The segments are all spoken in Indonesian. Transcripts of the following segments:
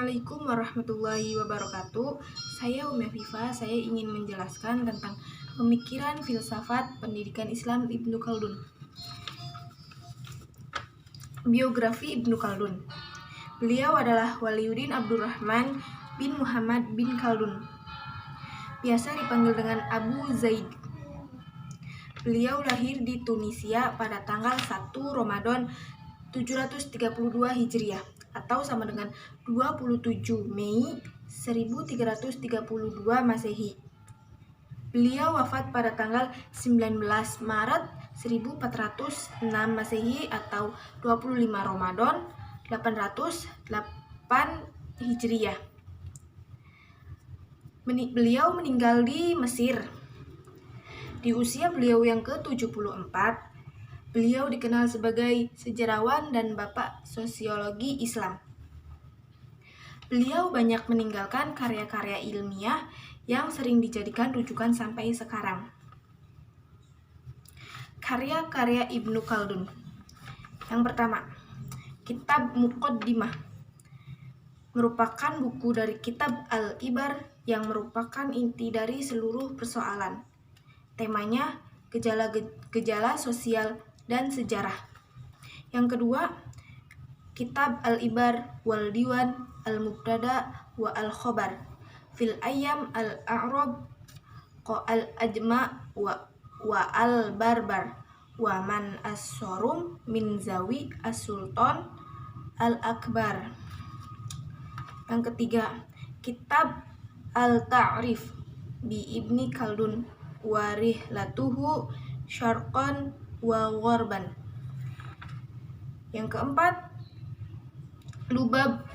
Assalamualaikum warahmatullahi wabarakatuh. Saya Umi Afifah. Saya ingin menjelaskan tentang pemikiran filsafat pendidikan Islam Ibnu Khaldun. Biografi Ibnu Khaldun. Beliau adalah Waliuddin Abdurrahman bin Muhammad bin Khaldun. Biasa dipanggil dengan Abu Zaid. Beliau lahir di Tunisia pada tanggal 1 Ramadan 732 Hijriah atau sama dengan 27 Mei 1332 Masehi. Beliau wafat pada tanggal 19 Maret 1406 Masehi atau 25 Ramadan 808 Hijriah. Beliau meninggal di Mesir. Di usia beliau yang ke-74, beliau dikenal sebagai sejarawan dan bapak sosiologi Islam. Beliau banyak meninggalkan karya-karya ilmiah yang sering dijadikan rujukan sampai sekarang. Karya-karya Ibnu Khaldun. Yang pertama, Kitab Muqaddimah merupakan buku dari Kitab Al-Ibar yang merupakan inti dari seluruh persoalan. Temanya gejala sosial dan sejarah. Yang kedua, Kitab Al-Ibar wal Diwan Al-Mubtada wa Al-Khobar fil Ayyam Al-A'rab Qa Al-Ajma wa Al-Barbar wa Man As-Sorum min Zawi As-Sultan Al-Akbar. Yang ketiga, Kitab Al-Ta'rif bi Ibni Khaldun wa Rihlatuhu Syarqan wa Gharban. Yang keempat, Lubab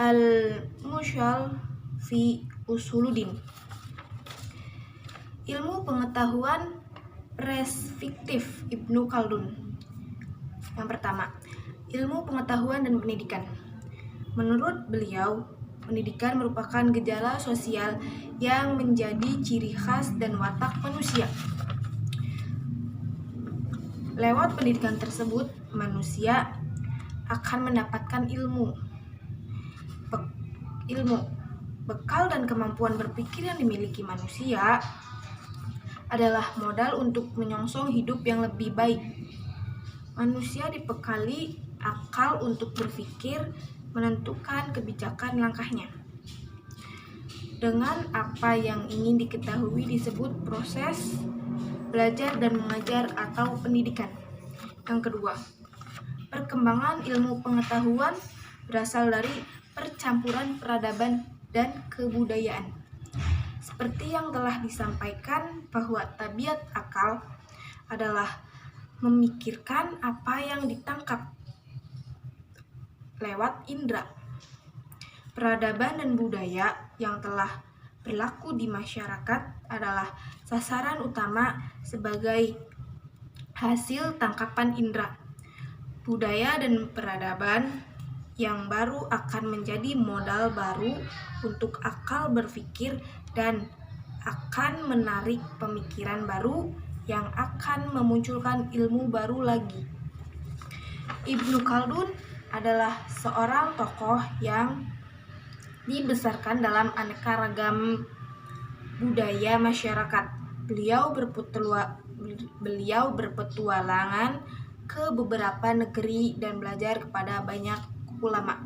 Al-Mushal fi Usuluddin. Ilmu pengetahuan perspektif Ibnu Khaldun. Yang pertama, ilmu pengetahuan dan pendidikan. Menurut beliau, pendidikan merupakan gejala sosial yang menjadi ciri khas dan watak manusia. Lewat pendidikan tersebut, manusia akan mendapatkan ilmu. Bekal dan kemampuan berpikir yang dimiliki manusia adalah modal untuk menyongsong hidup yang lebih baik. Manusia dibekali akal untuk berpikir, menentukan kebijakan langkahnya. Dengan apa yang ingin diketahui disebut proses belajar dan mengajar atau pendidikan. Yang kedua, perkembangan ilmu pengetahuan berasal dari percampuran peradaban dan kebudayaan. Seperti yang telah disampaikan bahwa tabiat akal adalah memikirkan apa yang ditangkap lewat indera. Peradaban dan budaya yang telah berlaku di masyarakat adalah sasaran utama sebagai hasil tangkapan indera. Budaya dan peradaban yang baru akan menjadi modal baru untuk akal berpikir dan akan menarik pemikiran baru yang akan memunculkan ilmu baru lagi. Ibnu Khaldun adalah seorang tokoh yang dibesarkan dalam aneka ragam budaya masyarakat. Beliau berpetualangan ke beberapa negeri dan belajar kepada banyak ulama.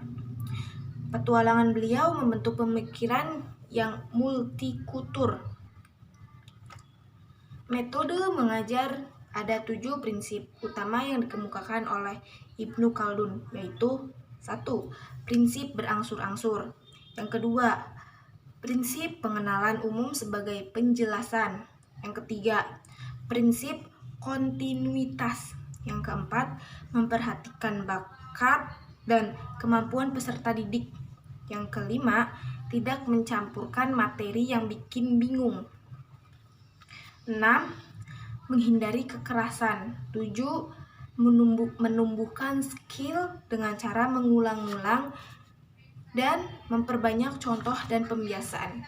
Petualangan beliau membentuk pemikiran yang multikultur. Metode mengajar ada 7 prinsip utama yang dikemukakan oleh Ibnu Khaldun, yaitu 1. Prinsip berangsur-angsur. Yang kedua, prinsip pengenalan umum sebagai penjelasan. Yang ketiga, prinsip kontinuitas. Yang keempat, memperhatikan bakat dan kemampuan peserta didik. Yang kelima, tidak mencampurkan materi yang bikin bingung. 6. Menghindari kekerasan. 7. Menumbuhkan skill dengan cara mengulang-ulang dan memperbanyak contoh dan pembiasaan.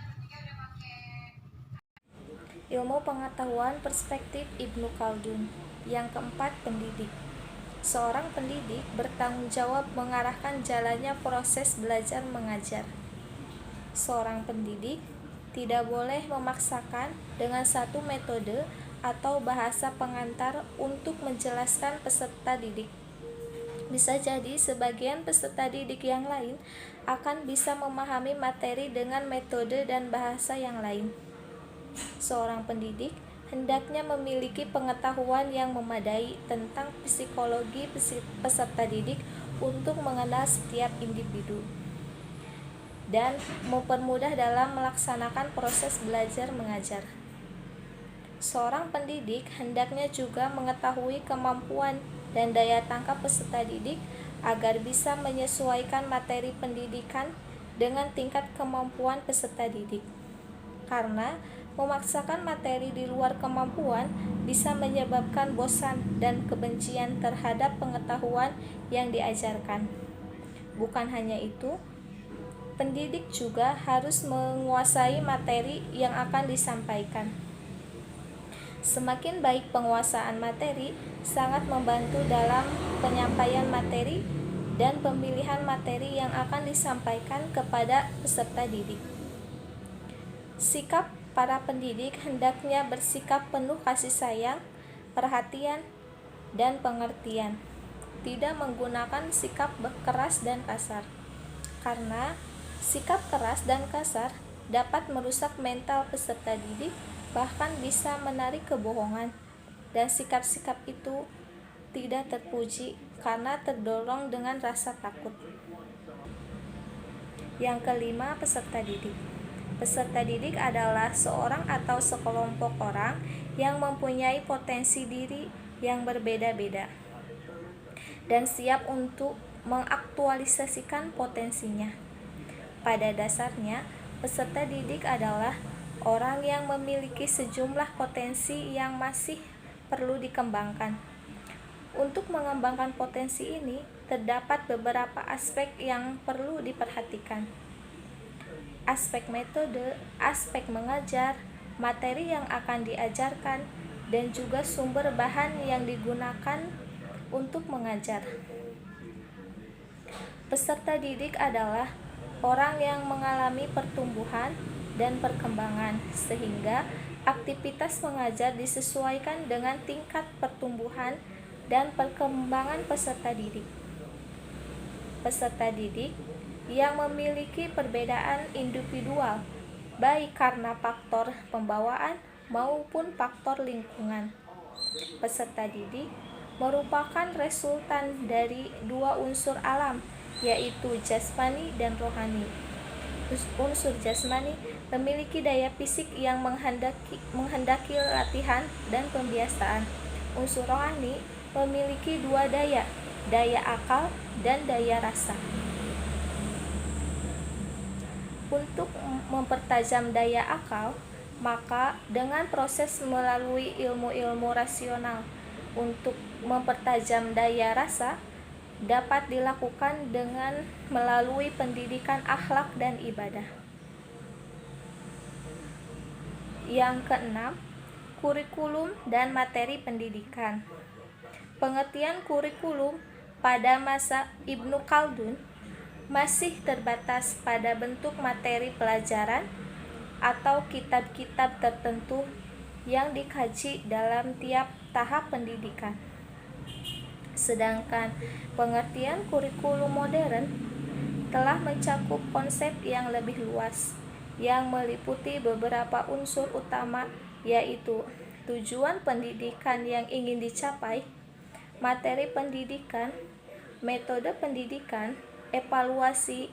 Ilmu pengetahuan perspektif Ibnu Khaldun. Yang keempat, pendidik. Seorang pendidik bertanggung jawab mengarahkan jalannya proses belajar mengajar. Seorang pendidik tidak boleh memaksakan dengan satu metode atau bahasa pengantar untuk menjelaskan peserta didik. Bisa jadi sebagian peserta didik yang lain akan bisa memahami materi dengan metode dan bahasa yang lain. Seorang pendidik hendaknya memiliki pengetahuan yang memadai tentang psikologi peserta didik untuk mengenal setiap individu dan mempermudah dalam melaksanakan proses belajar mengajar. Seorang pendidik hendaknya juga mengetahui kemampuan dan daya tangkap peserta didik agar bisa menyesuaikan materi pendidikan dengan tingkat kemampuan peserta didik. Karena memaksakan materi di luar kemampuan bisa menyebabkan bosan dan kebencian terhadap pengetahuan yang diajarkan. Bukan hanya itu, pendidik juga harus menguasai materi yang akan disampaikan. Semakin baik penguasaan materi, sangat membantu dalam penyampaian materi dan pemilihan materi yang akan disampaikan kepada peserta didik. Sikap para pendidik hendaknya bersikap penuh kasih sayang, perhatian, dan pengertian. Tidak menggunakan sikap keras dan kasar. Karena sikap keras dan kasar dapat merusak mental peserta didik, bahkan bisa menarik kebohongan. Dan sikap-sikap itu tidak terpuji karena terdorong dengan rasa takut. Yang kelima, peserta didik. Peserta didik adalah seorang atau sekelompok orang yang mempunyai potensi diri yang berbeda-beda dan siap untuk mengaktualisasikan potensinya. Pada dasarnya, peserta didik adalah orang yang memiliki sejumlah potensi yang masih perlu dikembangkan. Untuk mengembangkan potensi ini, terdapat beberapa aspek yang perlu diperhatikan. Aspek metode, aspek mengajar, materi yang akan diajarkan, dan juga sumber bahan yang digunakan untuk mengajar. Peserta didik adalah orang yang mengalami pertumbuhan dan perkembangan, sehingga aktivitas mengajar disesuaikan dengan tingkat pertumbuhan dan perkembangan peserta didik. Peserta didik yang memiliki perbedaan individual, baik karena faktor pembawaan maupun faktor lingkungan. Peserta didik merupakan resultan dari dua unsur alam, yaitu jasmani dan rohani. Unsur jasmani memiliki daya fisik yang menghendaki latihan dan pembiasaan. Unsur rohani memiliki dua daya akal dan daya rasa. Untuk mempertajam daya akal, maka dengan proses melalui ilmu-ilmu rasional. Untuk mempertajam daya rasa, dapat dilakukan dengan melalui pendidikan akhlak dan ibadah. Yang keenam, kurikulum dan materi pendidikan. Pengertian kurikulum pada masa Ibnu Khaldun masih terbatas pada bentuk materi pelajaran atau kitab-kitab tertentu yang dikaji dalam tiap tahap pendidikan. Sedangkan pengertian kurikulum modern telah mencakup konsep yang lebih luas, yang meliputi beberapa unsur utama, yaitu tujuan pendidikan yang ingin dicapai, materi pendidikan, metode pendidikan, evaluasi,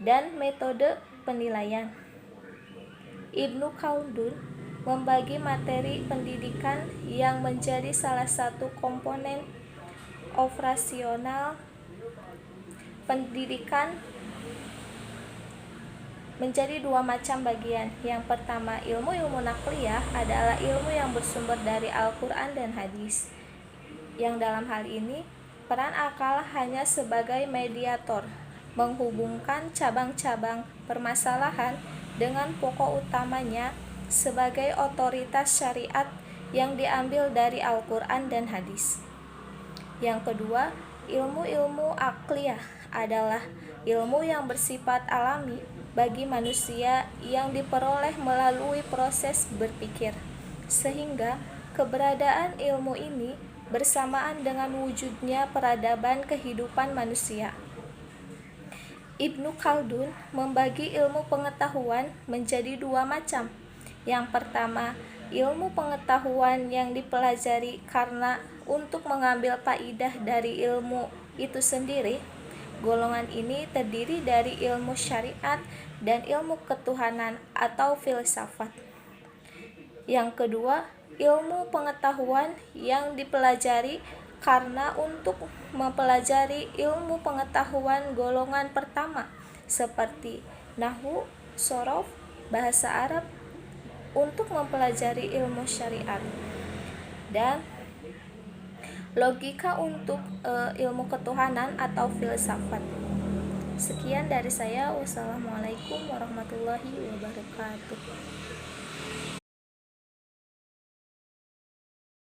dan metode penilaian. Ibnu Khaldun membagi materi pendidikan yang menjadi salah satu komponen operasional pendidikan menjadi dua macam bagian. Yang pertama, ilmu-ilmu nakliyah adalah ilmu yang bersumber dari Al-Quran dan hadis, yang dalam hal ini peran akal hanya sebagai mediator, menghubungkan cabang-cabang permasalahan dengan pokok utamanya sebagai otoritas syariat yang diambil dari Al-Quran dan hadis. Yang kedua, ilmu-ilmu akliyah adalah ilmu yang bersifat alami bagi manusia yang diperoleh melalui proses berpikir, sehingga keberadaan ilmu ini bersamaan dengan wujudnya peradaban kehidupan manusia. Ibnu Khaldun membagi ilmu pengetahuan menjadi dua macam. Yang pertama, ilmu pengetahuan yang dipelajari karena untuk mengambil faidah dari ilmu itu sendiri. Golongan ini terdiri dari ilmu syariat dan ilmu ketuhanan atau filsafat. Yang kedua, ilmu pengetahuan yang dipelajari karena untuk mempelajari ilmu pengetahuan golongan pertama seperti nahwu, shorof, bahasa Arab, untuk mempelajari ilmu syariat, dan logika untuk ilmu ketuhanan atau filsafat. Sekian dari saya. Wassalamualaikum warahmatullahi wabarakatuh.